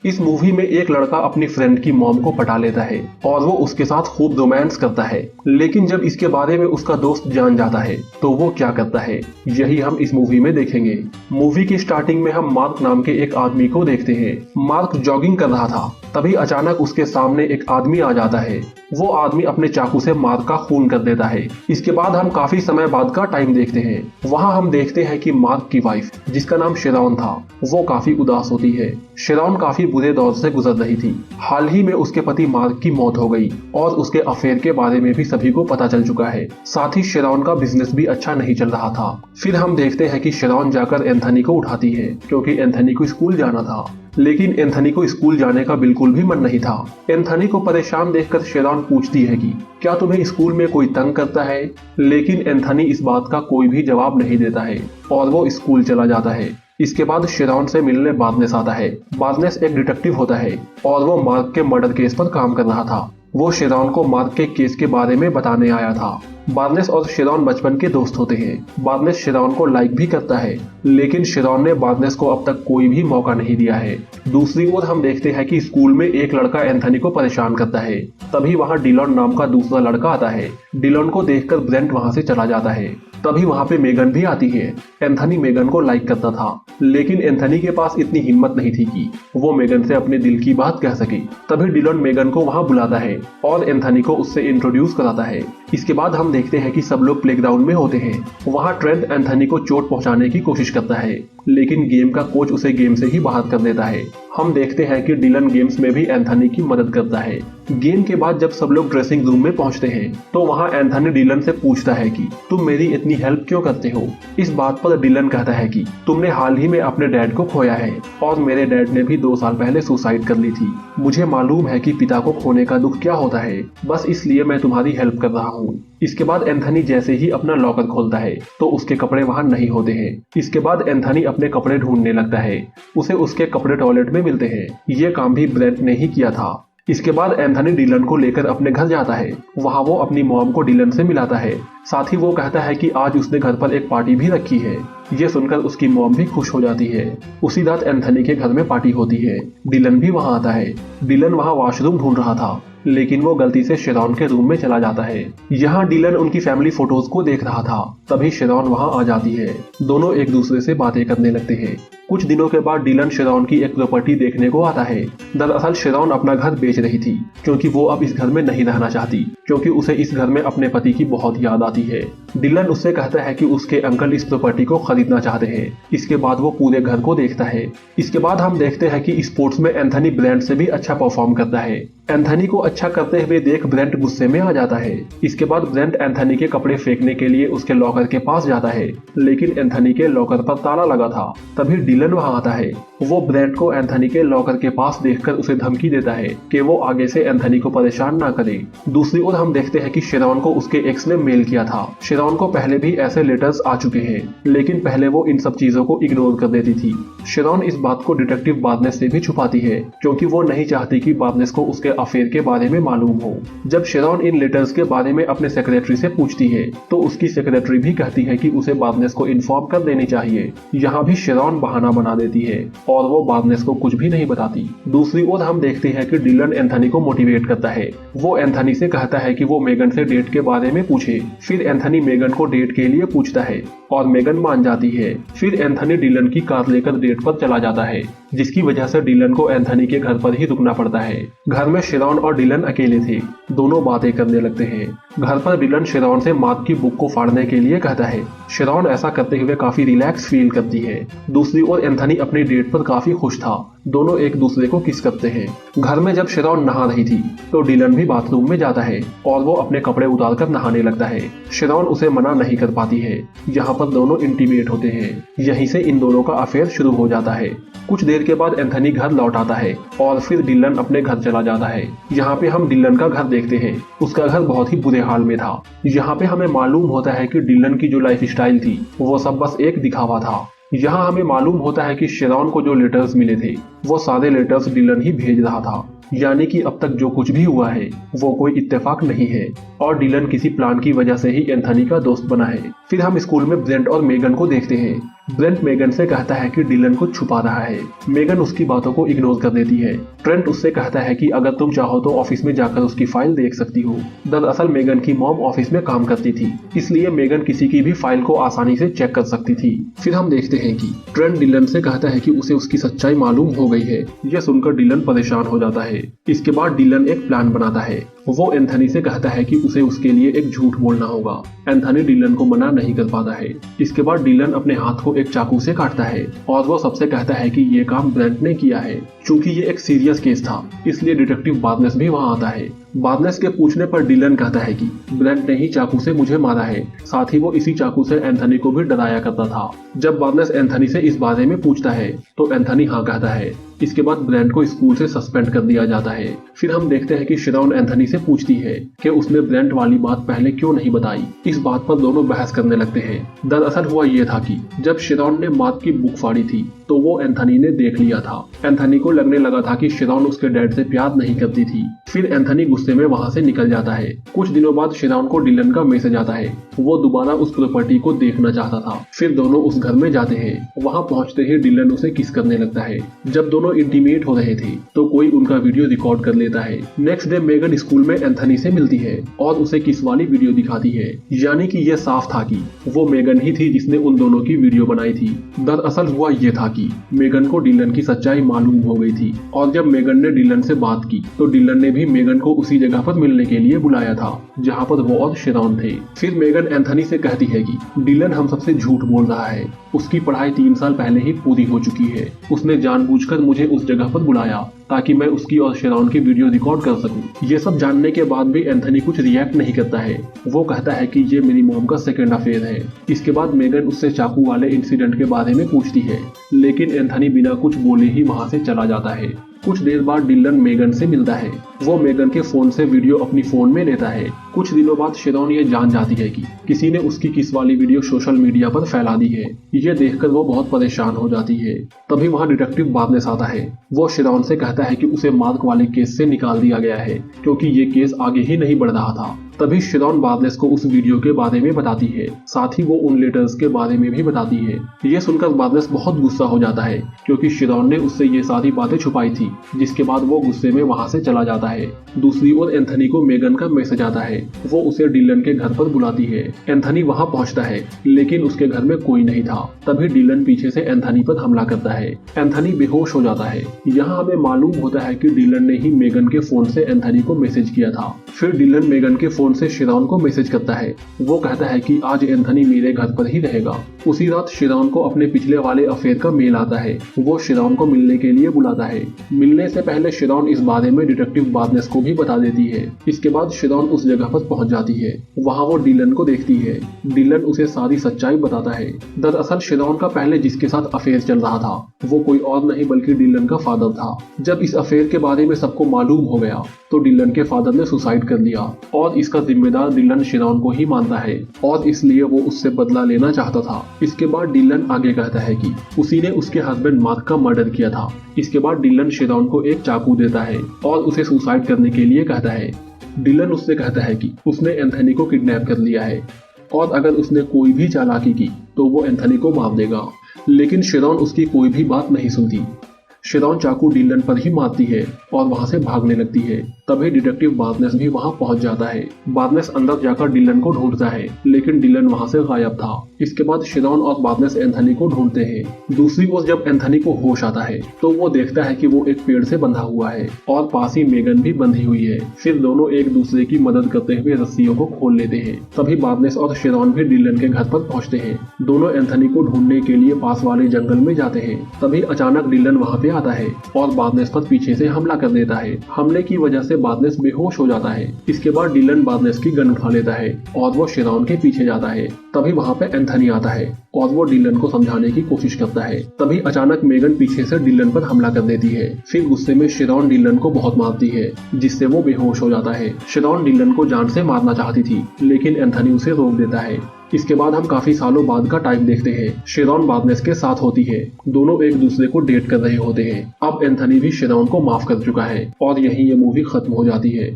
इस मूवी में एक लड़का अपनी फ्रेंड की मॉम को पटा लेता है और वो उसके साथ खूब रोमांस करता है, लेकिन जब इसके बारे में उसका दोस्त जान जाता है तो वो क्या करता है, यही हम इस मूवी में देखेंगे। मूवी की स्टार्टिंग में हम मार्क नाम के एक आदमी को देखते हैं। मार्क जॉगिंग कर रहा था, तभी अचानक उसके सामने एक आदमी आ जाता है। वो आदमी अपने चाकू से मार्क का खून कर देता है। इसके बाद हम काफी समय बाद का टाइम देखते हैं। वहाँ हम देखते हैं कि मार्क की वाइफ, जिसका नाम शेरॉन था, वो काफी उदास होती है। शेरॉन काफी बुरे दौर से गुजर रही थी। हाल ही में उसके पति मार्क की मौत हो गई और उसके अफेयर के बारे में भी सभी को पता चल चुका है। साथ ही शेरॉन का बिजनेस भी अच्छा नहीं चल रहा था। फिर हम देखते हैं कि शेरॉन जाकर एंथनी को उठाती है, क्योंकि एंथनी को स्कूल जाना था। लेकिन एंथनी को स्कूल जाने का बिल्कुल भी मन नहीं था। एंथनी को परेशान देखकर शेरॉन पूछती है कि क्या तुम्हें स्कूल में कोई तंग करता है, लेकिन एंथनी इस बात का कोई भी जवाब नहीं देता है और वो स्कूल चला जाता है। इसके बाद शेरॉन से मिलने बार्नेस आता है। बार्नेस एक डिटेक्टिव होता है और वो मार्क के मर्डर केस पर काम कर रहा था। वो शेरॉन को मार्क के केस के बारे में बताने आया था। बार्नेस और शेरॉन बचपन के दोस्त होते हैं। बार्नेस शेरॉन को लाइक भी करता है, लेकिन शेरॉन ने बार्नेस को अब तक कोई भी मौका नहीं दिया है। दूसरी ओर हम देखते हैं कि स्कूल में एक लड़का एंथनी को परेशान करता है। तभी वहाँ डिलॉन नाम का दूसरा लड़का आता है। डिलॉन को देखकर ब्रेंट वहाँ से चला जाता है। तभी वहाँ पे मेगन भी आती है। एंथनी मेगन को लाइक करता था, लेकिन एंथनी के पास इतनी हिम्मत नहीं थी कि वो मेगन से अपने दिल की बात कह सके। तभी डिलॉन मेगन को वहाँ बुलाता है और एंथनी को उससे इंट्रोड्यूस कराता है। इसके बाद हम देखते हैं कि सब लोग प्लेग्राउंड में होते हैं। वहाँ ट्रेंट एंथनी को चोट पहुंचाने की कोशिश करता है, लेकिन गेम का कोच उसे गेम से ही बाहर कर देता है। हम देखते हैं कि डिलन गेम्स में भी एंथनी की मदद करता है। गेम के बाद जब सब लोग ड्रेसिंग रूम में पहुंचते हैं तो वहाँ एंथनी डिलन से पूछता है कि तुम मेरी इतनी हेल्प क्यों करते हो। इस बात पर डिलन कहता है कि तुमने हाल ही में अपने डैड को खोया है और मेरे डैड ने भी 2 साल पहले सुसाइड कर ली थी। मुझे मालूम है कि पिता को खोने का दुख क्या होता है, बस इसलिए मैं तुम्हारी हेल्प कर रहा हूँ। इसके बाद एंथनी जैसे ही अपना लॉकर खोलता है तो उसके कपड़े वहाँ नहीं होते हैं। इसके बाद एंथनी अपने कपड़े ढूंढने लगता है। उसे उसके कपड़े टॉयलेट में मिलते हैं। ये काम भी ब्रेंट ने ही किया था। इसके बाद एंथनी डिलन को लेकर अपने घर जाता है। वहाँ वो अपनी मॉम को डिलन से मिलाता है। साथ ही वो कहता है कि आज उसने घर पर एक पार्टी भी रखी है। ये सुनकर उसकी मॉम भी खुश हो जाती है। उसी रात एंथनी के घर में पार्टी होती है। डिलन भी वहाँ आता है। डिलन वहाँ वॉशरूम ढूंढ रहा था, लेकिन वो गलती से शेरॉन के रूम में चला जाता है। यहाँ डिलन उनकी फैमिली फोटोज को देख रहा था। तभी शेरॉन वहाँ आ जाती है। दोनों एक दूसरे से बातें करने लगते हैं। कुछ दिनों के बाद डिलन शेरॉन की एक प्रॉपर्टी देखने को आता है। दरअसल शेरॉन अपना घर बेच रही थी, क्योंकि वो अब इस घर में नहीं रहना चाहती, क्योंकि उसे इस घर में अपने पति की बहुत याद आती है। डिलन उससे कहता है कि उसके अंकल इस प्रॉपर्टी को खरीदना चाहते हैं। इसके बाद वो पूरे घर को देखता है। इसके बाद हम देखते हैं कि स्पोर्ट्स में एंथनी ब्रेंट से भी अच्छा परफॉर्म करता है। एंथनी को अच्छा करते हुए देख ब्रेंट गुस्से में आ जाता है। इसके बाद ब्रेंट एंथनी के कपड़े फेंकने के लिए उसके लॉकर के पास जाता है, लेकिन एंथनी के लॉकर पर ताला लगा था। तभी डिलन वहाँ आता है। वो ब्रेंट को एंथनी के लॉकर के पास देखकर उसे धमकी देता है कि वो आगे से एंथनी को परेशान ना करे। दूसरी ओर हम देखते हैं कि शेरॉन को उसके एक्स ने मेल किया था। शेरॉन को पहले भी ऐसे लेटर्स आ चुके हैं, लेकिन पहले वो इन सब चीजों को इग्नोर कर देती थी। शेरॉन इस बात को डिटेक्टिव बार्नेस से भी छुपाती है, क्योंकि वो नहीं चाहती कि बार्नेस को उसके अफेयर के बारे में मालूम हो। जब शेरॉन इन लेटर्स के बारे में अपने सेक्रेटरी से पूछती है तो उसकी सेक्रेटरी भी कहती है कि उसे बार्नेस को इन्फॉर्म कर देनी चाहिए। यहाँ भी शेरॉन बहाना बना देती है और वो बार्नेस को कुछ भी नहीं बताती। दूसरी ओर हम देखते हैं कि डिलन एंथनी को मोटिवेट करता है। वो एंथनी से कहता है कि वो मेगन से डेट के बारे में पूछे। फिर एंथनी मेगन को डेट के लिए पूछता है और मेगन मान जाती है। फिर एंथनी डिलन की कार लेकर डेट पर चला जाता है, जिसकी वजह से डिलन को एंथनी के घर पर ही रुकना पड़ता है। घर में शेरॉन और डिलन अकेले थे। दोनों बातें करने लगते हैं। घर पर डिलन शेरॉन से मार्क की बुक को फाड़ने के लिए कहता है। शेरॉन ऐसा करते हुए काफी रिलैक्स फील करती है। दूसरी ओर एंथनी अपनी डेट पर काफी खुश था। दोनों एक दूसरे को किस करते हैं। घर में जब शेरॉन नहा रही थी तो डिलन भी बाथरूम में जाता है और वो अपने कपड़े उतारकर नहाने लगता है। शेरॉन उसे मना नहीं कर पाती है। यहाँ पर दोनों इंटीमेट होते हैं। यहीं से इन दोनों का अफेयर शुरू हो जाता है। कुछ देर के बाद एंथनी घर लौट आता है और फिर डिलन अपने घर चला जाता है। यहाँ पे हम डिलन का घर देखते हैं। उसका घर बहुत ही बुरे हाल में था। यहाँ पे हमें मालूम होता है कि डिलन की जो लाइफ स्टाइल थी वो सब बस एक दिखावा था। यहाँ हमें मालूम होता है कि शेरॉन को जो लेटर्स मिले थे वो सारे लेटर्स डिलन ही भेज रहा था। यानी कि अब तक जो कुछ भी हुआ है वो कोई इत्तेफाक नहीं है और डिलन किसी प्लान की वजह से ही एंथनी का दोस्त बना है। फिर हम स्कूल में ब्रेंट और मेगन को देखते हैं। ब्रेंट मेगन से कहता है कि डिलन कुछ छुपा रहा है। मेगन उसकी बातों को इग्नोर कर देती है। ट्रेंट उससे कहता है कि अगर तुम चाहो तो ऑफिस में जाकर उसकी फाइल देख सकती हो। दरअसल मेगन की मॉम ऑफिस में काम करती थी, इसलिए मेगन किसी की भी फाइल को आसानी से चेक कर सकती थी। फिर हम देखते हैं कि ट्रेंट डिलन से कहता है कि उसे उसकी सच्चाई मालूम हो गई है। यह सुनकर डिलन परेशान हो जाता है। इसके बाद डिलन एक प्लान बनाता है। वो एंथनी से कहता है कि उसे उसके लिए एक झूठ बोलना होगा। एंथनी डिलन को मना नहीं कर पाता है। इसके बाद डिलन अपने हाथ को एक चाकू से काटता है और वो सबसे कहता है कि ये काम ब्रेंट ने किया है। चूंकि ये एक सीरियस केस था, इसलिए डिटेक्टिव बार्नेस भी वहाँ आता है। बार्नेस के पूछने पर डिलन कहता है कि ब्रेंट ने ही चाकू से मुझे मारा है, साथ ही वो इसी चाकू से एंथनी को भी डराया करता था। जब बार्नेस एंथनी से इस बारे में पूछता है तो एंथनी हाँ कहता है। इसके बाद ब्रेंट को स्कूल से सस्पेंड कर दिया जाता है। फिर हम देखते हैं कि शिरॉन एंथनी से पूछती है कि उसने ब्रेंट वाली बात पहले क्यों नहीं बताई। इस बात पर दोनों बहस करने लगते हैं। दरअसल हुआ ये था कि जब शिरॉन ने मार्क की बुक फाड़ी थी तो वो एंथनी ने देख लिया था। एंथनी को लगने लगा था कि शिरॉन उसके डैड से प्यार नहीं करती थी। फिर एंथनी गुस्से में वहाँ से निकल जाता है। कुछ दिनों बाद शिरॉन को डिलन का मैसेज आता है। वो दोबारा उस प्रॉपर्टी को देखना चाहता था। फिर दोनों उस घर में जाते हैं। वहाँ पहुँचते ही डिलन उसे किस करने लगता है। जब दोनों इंटीमेट हो रहे थे तो कोई उनका वीडियो रिकॉर्ड कर लेता है। नेक्स्ट डे मेगन स्कूल में एंथनी से मिलती है और उसे किस वाली वीडियो दिखाती है। यानी कि यह साफ था कि वो मेगन ही थी जिसने उन दोनों की वीडियो बनाई थी। दरअसल हुआ ये था कि मेगन को डिलन की सच्चाई मालूम हो गई थी और जब मेगन ने डिलन से बात की तो डिलन ने भी मेगन को उसी जगह पर मिलने के लिए बुलाया था जहाँ पर वो और शिरॉन थे। फिर मेगन एंथनी से कहती है कि डिलन हम सबसे झूठ बोल रहा है। उसकी पढ़ाई 3 साल पहले ही पूरी हो चुकी है। उसने जानबूझकर मुझे उस जगह पर बुलाया ताकि मैं उसकी और शिरॉन की वीडियो रिकॉर्ड कर सकूं। ये सब जानने के बाद भी एंथनी कुछ रिएक्ट नहीं करता है। वो कहता है कि ये मेरी मॉम का सेकंड अफेयर है। इसके बाद मेगन उससे चाकू वाले इंसिडेंट के बारे में पूछती है, लेकिन एंथनी बिना कुछ बोले ही वहाँ से चला जाता है। कुछ देर बाद डिलन मेगन से मिलता है। वो मेगन के फोन से वीडियो अपनी फोन में लेता है। कुछ दिनों बाद शिरॉन ये जान जाती है कि किसी ने उसकी किस वाली वीडियो सोशल मीडिया पर फैला दी है। ये देखकर वो बहुत परेशान हो जाती है। तभी वहाँ डिटेक्टिव बार्नेस आता है। वो शिरॉन से कहता है कि उसे मार्क वाले केस से निकाल दिया गया है क्योंकि ये केस आगे ही नहीं बढ़ रहा था। तभी शिरॉन बार्नेस को उस वीडियो के बारे में बताती है, साथ ही वो उन लेटर्स के बारे में भी बताती है। ये सुनकर बार्नेस बहुत गुस्सा हो जाता है क्योंकि शिरॉन ने उससे ये सारी बातें छुपाई थी, जिसके बाद वो गुस्से में वहाँ से चला जाता है। दूसरी ओर एंथनी को मेगन का मैसेज आता है। वो उसे डिलन के घर पर बुलाती है। एंथनी वहाँ पहुँचता है लेकिन उसके घर में कोई नहीं था। तभी डिलन पीछे से एंथनी पर हमला करता है। एंथनी बेहोश हो जाता है। यहाँ हमें मालूम होता है कि डिलन ने ही मेगन के फोन से एंथनी को मैसेज किया था। फिर डिलन मेगन के फोन से शिरॉन को मैसेज करता है। वो कहता है कि आज एंथनी मेरे घर पर ही रहेगा। उसी रात शिरॉन को अपने पिछले वाले अफेयर का मेल आता है। वो शिरॉन को मिलने के लिए बुलाता है। मिलने से पहले शिरॉन इस बारे में डिटेक्टिव बार्नेस को भी बता देती है। इसके बाद शिरॉन उस जगह पर पहुंच जाती है। वहाँ वो डिलन को देखती है। डिलन उसे सारी सच्चाई बताता है। दरअसल शिरॉन का पहले जिसके साथ अफेयर चल रहा था वो कोई और नहीं बल्कि डिलन का फादर था। जब इस अफेयर के बारे में सबको मालूम हो गया तो डिलन के फादर ने सुसाइड कर लिया और इसका जिम्मेदार डिलन शिरॉन को ही मानता है और इसलिए वो उससे बदला लेना चाहता था। इसके बाद डिलन आगे कहता है कि उसी ने उसके हस्बैंड मार्क का मर्डर किया था। इसके बाद डिलन शिरॉन को एक चाकू देता है और उसे सुसाइड करने के लिए कहता है। डिलन उससे कहता है कि उसने एंथनी को किडनैप कर लिया है और अगर उसने कोई भी चालाकी की तो वो एंथनी को मार देगा, लेकिन शिरॉन उसकी कोई भी बात नहीं सुनती। शिरॉन चाकू डिलन पर ही मारती है और वहां से भागने लगती है। तभी डिटेक्टिव बार्नेस भी वहां पहुंच जाता है। बार्नेस अंदर जाकर डिलन को ढूंढता है लेकिन डिलन वहां से गायब था। इसके बाद शिरॉन और बार्नेस एंथनी को ढूंढते हैं। दूसरी ओर जब एंथनी को होश आता है तो वो देखता है कि वो एक पेड़ से बंधा हुआ है और पास ही मेगन भी बंधी हुई है। फिर दोनों एक दूसरे की मदद करते हुए रस्सियों को खोल लेते हैं। तभी बार्नेस और शिरॉन भी डिलन के घर पर पहुंचते हैं। दोनों एंथनी को ढूंढने के लिए पास वाले जंगल में जाते हैं। तभी अचानक डिलन वहाँ पे आता है और बार्नेस पर पीछे से हमला कर देता है। हमले की वजह से बार्नेस बेहोश हो जाता है। इसके बाद डिलन बार्नेस की गन उठा लेता है और वो शिरॉन के पीछे जाता है। तभी वहाँ पे एंथनी आता है और वो डिलन को समझाने की कोशिश करता है। तभी अचानक मेगन पीछे से डिलन पर हमला कर देती है। फिर गुस्से में शिरॉन डिलन को बहुत मारती है जिससे वो बेहोश हो जाता है। शिरॉन डिलन को जान से मारना चाहती थी लेकिन एंथनी उसे रोक देता है। इसके बाद हम काफी सालों बाद का टाइम देखते हैं। शिरॉन बार्नेस के साथ होती है। दोनों एक दूसरे को डेट कर रहे होते हैं। अब एंथनी भी शिरॉन को माफ कर चुका है और यहीं ये मूवी खत्म हो जाती है।